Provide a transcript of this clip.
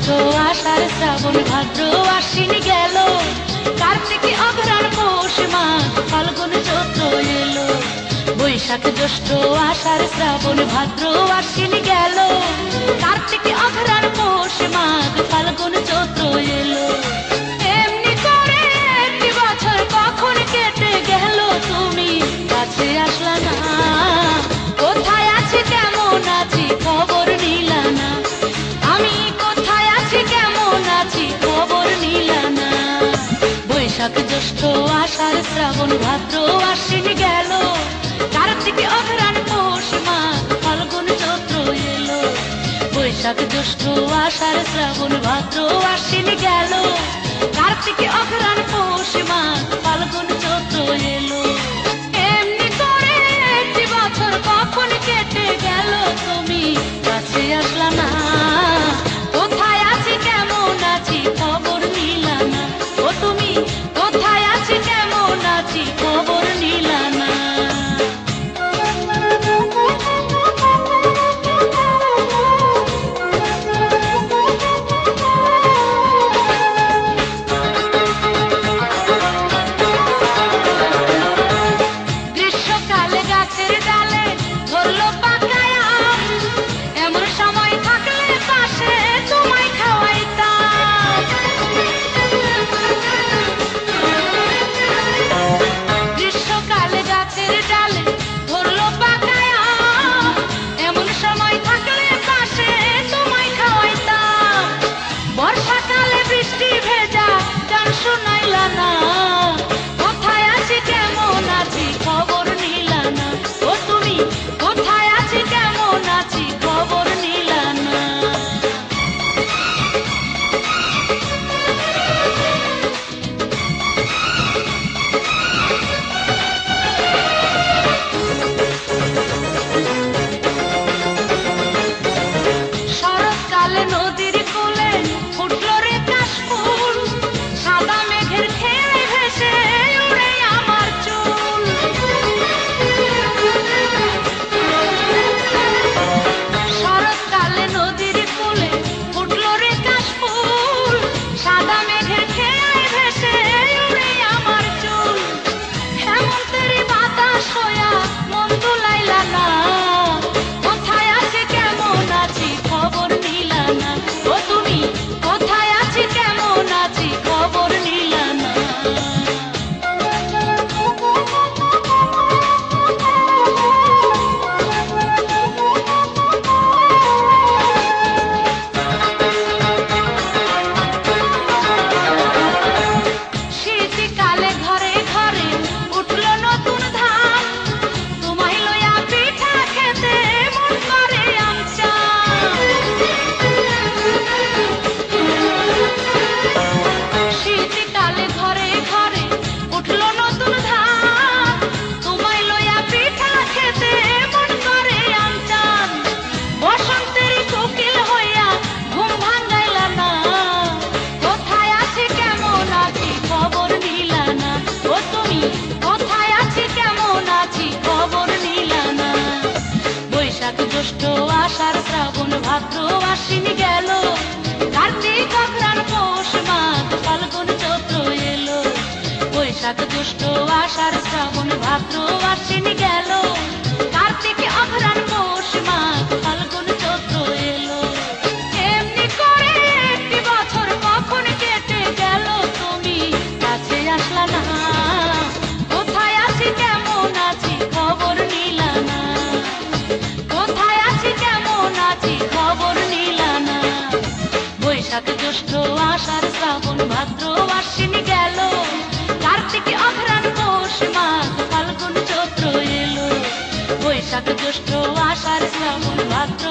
জ্যৈষ্ঠ আষাঢ় শ্রাবণ ভাদ্র আশ্বিন গেল, কার্তিকে অঘ্রাণ পৌষ মাঘ ফাল্গুন চৈত্র এলো। বৈশাখ জ্যৈষ্ঠ আষাঢ় শ্রাবণ ভাদ্র আশ্বিন গেল, কার্তিকে অঘ্রাণ পৌষ মাঘ ফাল্গুন চৈত্র এলো। এমনি করে একটি বছর কখন কেটে গেল, তুমি কাছে আসলা না। কোথায় আছি কেমন আছি খবর নিলা না, আমি কোথায় আছি কেমন আছি খবর নিলা না। বৈশাখ জ্যৈষ্ঠ আষাঢ় শ্রাবণ ভাদ্র আশ্বিন গেল, কার্তিকে অঘ্রাণ পৌষ মাঘ ফাল্গুন চৈত্র এলো। বৈশাখ জ্যৈষ্ঠ আষাঢ় শ্রাবণ ভাদ্র আশ্বিন গেল, কার্তিকে অঘ্রাণ পৌষ মাঘ ফাল্গুন চৈত্র এলো। এমনি করে একটি বছর কখন কেটে গেল, তুমি কাছে আসলা না। কোথায় আছি কেমন আছি খবর নিলা না, ও তুমি কোথায় আছি কেমন আছি খবর নিলা না। গ্রীষ্মকালে গাছের ডালে ধরলো পাকা আম, এমন সময় থাকলে পাশে তোমায় খাওয়াইতাম। গ্রীষ্মকালে গাছের ডালে ধরলো পাকা আম, এমন সময় থাকলে পাশে তোমায় খাওয়াইতাম। বর্ষাকালে বৃষ্টি ভেজা গান শোনাইলা না, কোথায় আছি কেমন আছি খবর নিলা না, ও তুমি কোথায় আছি কেমন আছি খবর নিলা না। শরৎকালে নদীর কোলে ফুটলো রে কাশফুল, সাদা মেঘের খেয়ায় ভেসে উড়ে আমার চুল। শরৎকালে নদীর কোলে ফুটলো রে কাশফুল, সাদা মেঘের খেয়ায় ভেসে উড়ে আমার চুল। হেমন্তের বাতাস হইয়া মন দুলাইলা না, কোথায় আছি কেমন আছি খবর নিলা না, ও তুমি কোথায় আছি কেমন আছি খবর নিলা না। শীতকালে ঘরে ঘরে উঠলো নতুন ধান, তোমায় লইয়া পিঠা খেতে মন করে আমচান। শীতকালে ঘরে ঘরে উঠলো নতুন ধান, তোমায় লইয়া পিঠা খেতে মন করে আমচান। বসন্তের কোকিল হইয়া ঘুম ভাঙাইলা না, কোথায় আছি কেমন আছি খবর নিলা না, ও তুমি কোথায় আছি কেমন আছি খবর নিলা না। বৈশাখ জ্যৈষ্ঠ আষাঢ় শ্রাবণ ভাদ্র আশ্বিন গেল, কার্তিক অঘ্রাণ পৌষ মাঘ ফাল্গুন চৈত্র এলো। বৈশাখ জ্যৈষ্ঠ আষাঢ় শ্রাবণ ভাদ্র আশ্বিন গেল, কার্তিকে অঘ্রাণ পৌষ মাঘ ফাল্গুন চৈত্র এলো। এমনি করে একটি বছর কখন কেটে গেল, তুমি কাছে আসলা না। কোথায় আছি কেমন আছি খবর নিলা না, কোথায় আছি কেমন আছি খবর নিলা না। বৈশাখ জ্যৈষ্ঠ আষাঢ় শ্রাবণ ভাদ্র আশ্বিন গেল, কার্তিকে অঘ্রাণ পৌষ মাঘ ফাল্গুন চৈত্র এলো। বৈশাখ জ্যৈষ্ঠ আষাঢ় শ্রাবণ ভাদ্র